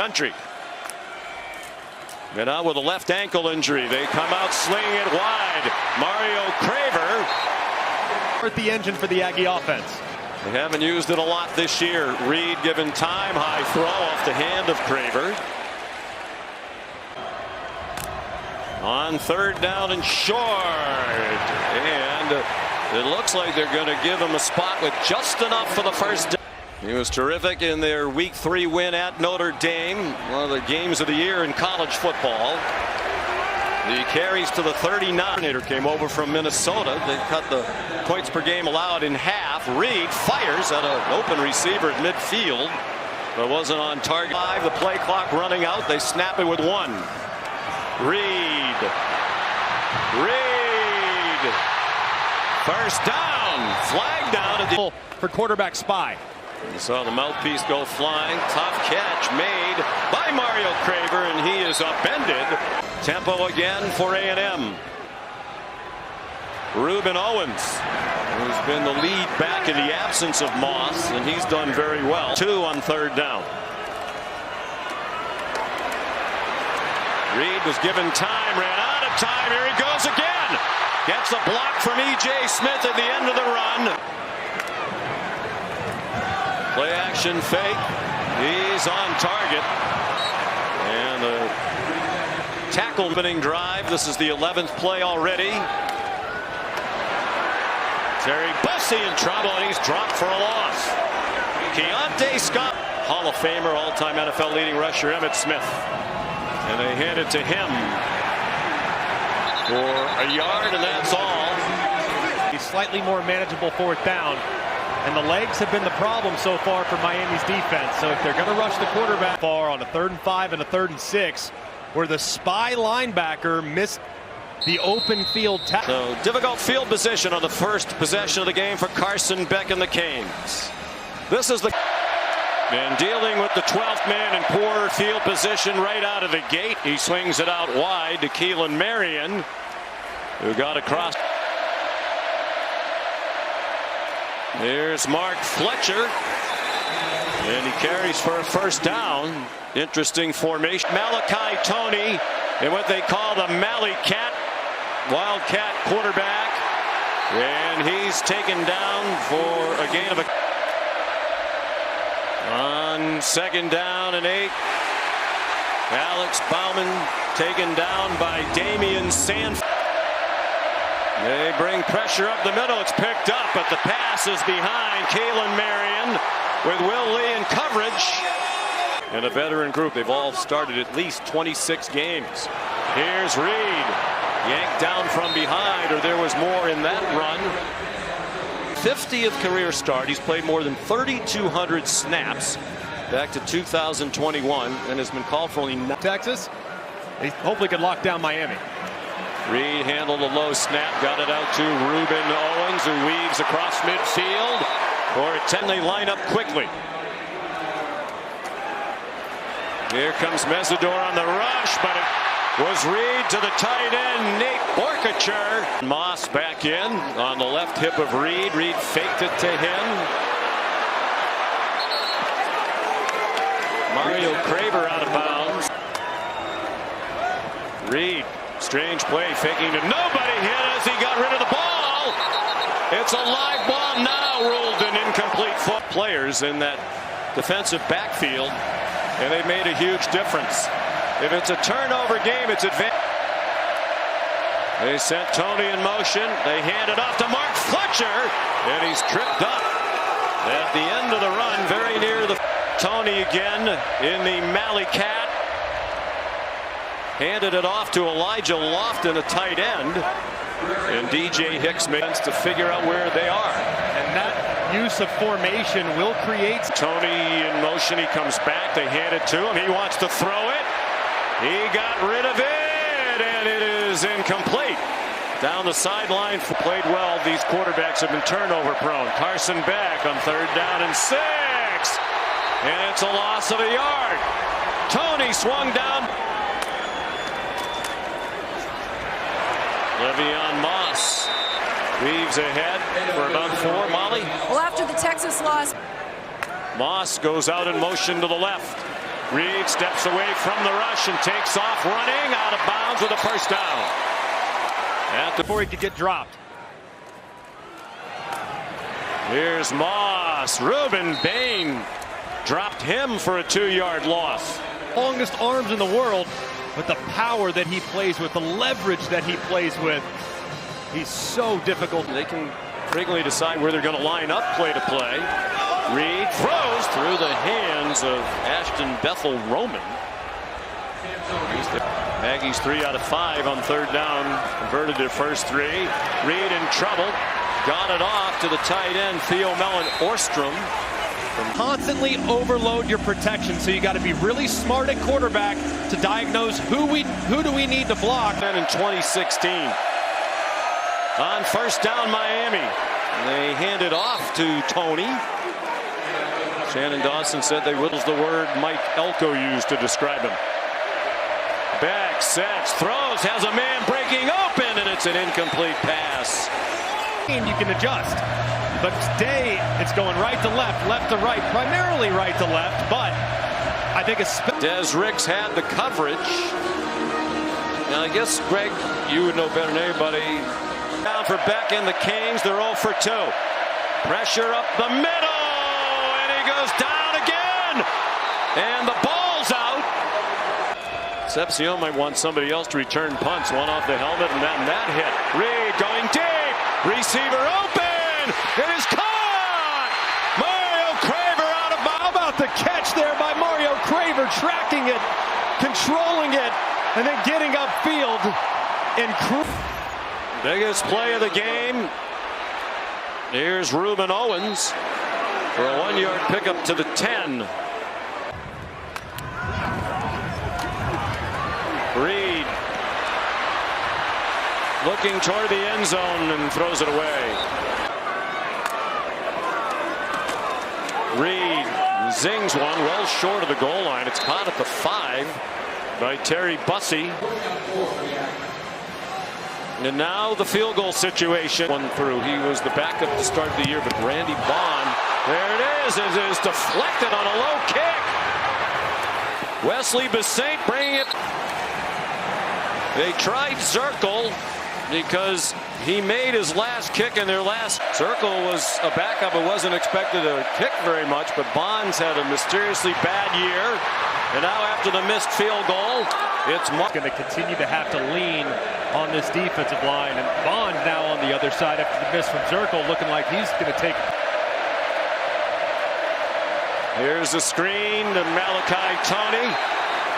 country. And now with a left ankle injury, they come out slinging it wide. Mario Craver. The engine for the Aggie offense. They haven't used it a lot this year. Reed given time, high throw off the hand of Craver. On third down and short. And it looks like they're going to give him a spot with just enough for the first down. He was terrific in their Week 3 win at Notre Dame, one of the games of the year in college football. The carries to the 39. Came over from Minnesota. They cut the points per game allowed in half. Reed fires at an open receiver at midfield, but wasn't on target. The play clock running out. They snap it with one. Reed. First down. Flag down at the for quarterback spy. You saw the mouthpiece go flying. Tough catch made by Mario Craver, and he is upended. Tempo again for A&M. Ruben Owens, who's been the lead back in the absence of Moss, and he's done very well. 2 on third down. Reed was given time, ran out of time. Here he goes again. Gets a block from E.J. Smith at the end of the run. Play action fake. He's on target. And a tackle opening drive. This is the 11th play already. Terry Bussey in trouble, and he's dropped for a loss. Keontae Scott, Hall of Famer, all-time NFL leading rusher Emmitt Smith. And they hand it to him for a yard, and that's all. He's slightly more manageable fourth down. And the legs have been the problem so far for Miami's defense. So if they're going to rush the quarterback far on a 3rd and 5 and a 3rd and 6, where the spy linebacker missed the open field tackle. So difficult field position on the first possession of the game for Carson Beck and the Canes. This is the and dealing with the 12th man in poor field position right out of the gate. He swings it out wide to Keelan Marion, who got across. There's Mark Fletcher, and he carries for a first down. Interesting formation. Malachi Tony and what they call the Mally Cat, Wildcat quarterback, and he's taken down for a gain of on 2nd down and 8. Alex Bauman taken down by Damian Sanford. They bring pressure up the middle. It's picked up, but the pass is behind Keelan Marion with Will Lee in coverage. And a veteran group. They've all started at least 26 games. Here's Reed. Yanked down from behind, or there was more in that run. 50th career start. He's played more than 3,200 snaps back to 2021 and has been called for only 9. Texas, they hopefully could lock down Miami. Reed handled a low snap, got it out to Ruben Owens, who weaves across midfield. For a 10, they line up quickly. Here comes Mesidor on the rush, but it was Reed to the tight end, Nate Borkacher. Moss back in on the left hip of Reed. Reed faked it to him. Mario Craver out of bounds. Reed. Strange play, faking to nobody, hit as he got rid of the ball. It's a live ball now, ruled an incomplete. Foot players in that defensive backfield, and they made a huge difference. If it's a turnover game, it's advantage. They sent Tony in motion. They hand it off to Mark Fletcher, and he's tripped up at the end of the run, very near the Tony again in the Mally Cat. Handed it off to Elijah Lofton, a tight end, and DJ Hicks makes to figure out where they are. And that use of formation will create. Tony in motion. He comes back. They hand it to him. He wants to throw it. He got rid of it, and it is incomplete. Down the sideline, played well. These quarterbacks have been turnover prone. Carson Beck on 3rd down and 6, and it's a loss of a yard. Tony swung down. Le'Veon Moss weaves ahead for about 4. Molly? Well, after the Texas loss. Moss goes out in motion to the left. Reed steps away from the rush and takes off running out of bounds with a first down. Before he could get dropped. Here's Moss. Ruben Bain dropped him for a 2-yard loss. Longest arms in the world, but the power that he plays with, the leverage that he plays with, he's so difficult. They can frequently decide where they're going to line up play to play. Reed throws through the hands of Ashton Bethel Roman. Aggies 3 out of 5 on 3rd down, converted their first 3. Reed in trouble, got it off to the tight end Theo Mellon Orstrom. Constantly overload your protection, so you got to be really smart at quarterback to diagnose who do we need to block. Then in 2016, on 1st down Miami, they hand it off to Tony. Shannon Dawson said they was the word Mike Elko used to describe him. Back, sets, throws, has a man breaking open, and it's an incomplete pass. And you can adjust. But today, it's going right to left to right, primarily right to left, but I think it's... Des Ricks had the coverage. Now, I guess, Greg, you would know better than anybody. Down for Beck and the Kings, they're 0 for 2. Pressure up the middle, and he goes down again, and the ball's out. Concepcion might want somebody else to return punts. One off the helmet, and then that hit. Reed going deep, receiver open, it is caught! Mario Craver out of bounds. How about the catch there by Mario Craver, tracking it, controlling it, and then getting upfield. Biggest play of the game. Here's Ruben Owens for a 1-yard pickup to the 10. Reed looking toward the end zone and throws it away. Reed zings one well short of the goal line. It's caught at the 5 by Terry Bussey. And now the field goal situation. One through. He was the backup to start the year, but Randy Bond, there it is. It is deflected on a low kick. Wesley Bissaint bringing it. They tried Zirkle because he made his last kick in their last. Zirkle was a backup and wasn't expected to kick very much, but Bonds had a mysteriously bad year. And now after the missed field goal, it's going to continue to have to lean on this defensive line. And Bond now on the other side after the miss from Zirkle, looking like he's going to take. Here's a screen to Malachi Tony,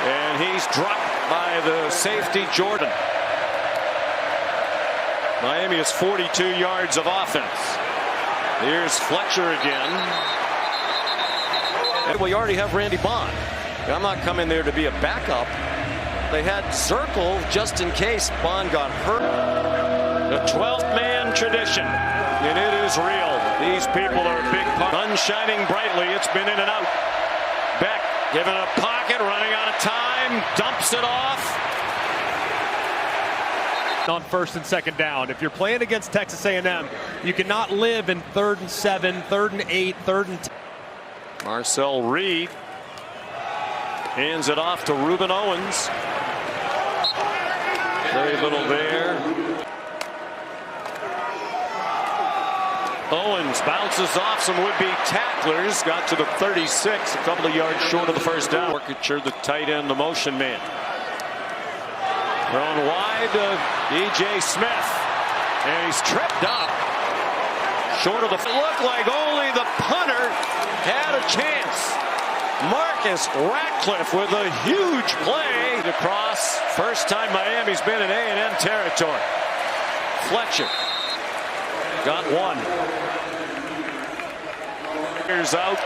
and he's dropped by the safety Jordan. Miami has 42 yards of offense. Here's Fletcher again. And we already have Randy Bond. I'm not coming there to be a backup. They had Zirkle just in case Bond got hurt. The 12th man tradition, and it is real. These people are a big part. Sun shining brightly. It's been in and out. Beck giving a pocket, running out of time, dumps it off. On 1st and 2nd down. If you're playing against Texas A&M, you cannot live in 3rd and 7, 3rd and 8, 3rd and 10. Marcel Reed hands it off to Ruben Owens. Very little there. Owens bounces off some would-be tacklers. Got to the 36, a couple of yards short of the first down. Forfeiture, the tight end, the motion man. Thrown wide to E.J. Smith. And he's tripped up. Short of the... It looked like only the punter had a chance. Marcus Ratcliffe with a huge play across. First time Miami's been in A&M territory. Fletcher got one. Here's out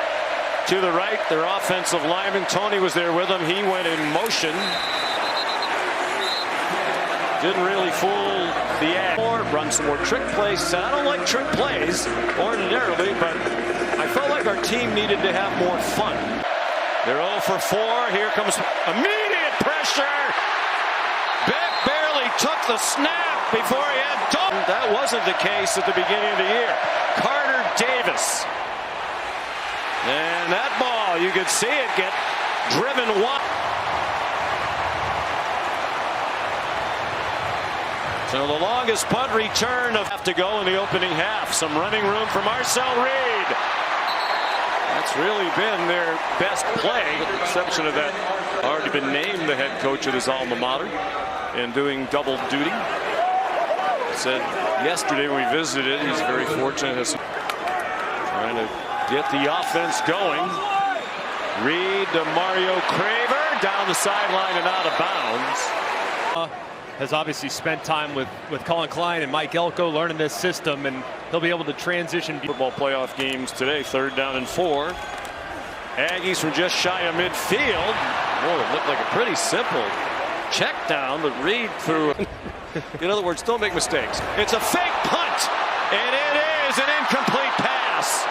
to the right. Their offensive lineman Tony was there with him. He went in motion. Didn't really fool the ad. Run some more trick plays. I don't like trick plays ordinarily, but I felt like our team needed to have more fun. They're 0 for 4. Here comes immediate pressure. Beck barely took the snap before he had done. That wasn't the case at the beginning of the year. Carter Davis. And that ball, you could see it get driven wide. So the longest punt return of have to go in the opening half. Some running room for Marcel Reed. That's really been their best play, with the exception of that already been named the head coach at his alma mater and doing double duty. Said yesterday when we visited, he's very fortunate. Trying to get the offense going. Reed to Mario Craver down the sideline and out of bounds. Has obviously spent time with Colin Klein and Mike Elko learning this system, and he'll be able to transition. Football playoff games today, 3rd down and 4. Aggies from just shy of midfield. Boy, it looked like a pretty simple check down, but Reed threw. In other words, don't make mistakes. It's a fake punt, and it is an incomplete pass.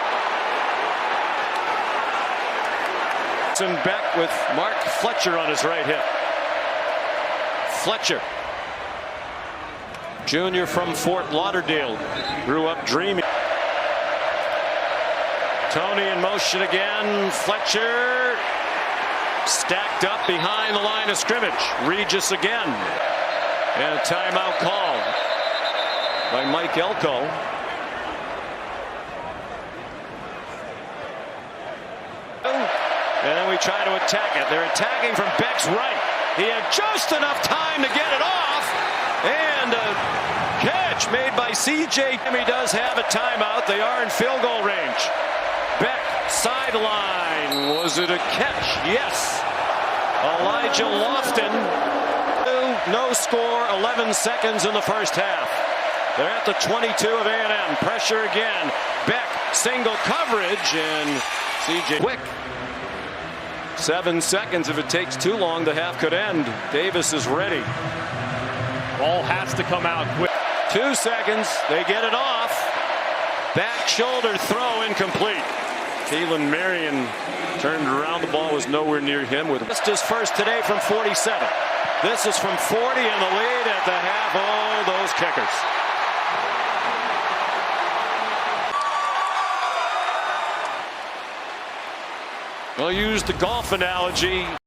And Beck with Mark Fletcher on his right hip. Fletcher, junior from Fort Lauderdale, grew up dreaming. Tony in motion again. Fletcher stacked up behind the line of scrimmage. Regis again. And a timeout called by Mike Elko. And then we try to attack it. They're attacking from Beck's right. He had just enough time to get it off. And a catch made by C.J. He does have a timeout. They are in field goal range. Beck, sideline. Was it a catch? Yes. Elijah Lofton. No score, 11 seconds in the first half. They're at the 22 of A&M. Pressure again. Beck, single coverage, and C.J. quick. 7 seconds. If it takes too long, the half could end. Davis is ready. Ball has to come out quick. 2 seconds. They get it off. Back shoulder throw incomplete. Keelan Marion turned around. The ball was nowhere near him. With just his first today from 47. This is from 40 in the lead at the half. Oh, those kickers. We'll use the golf analogy.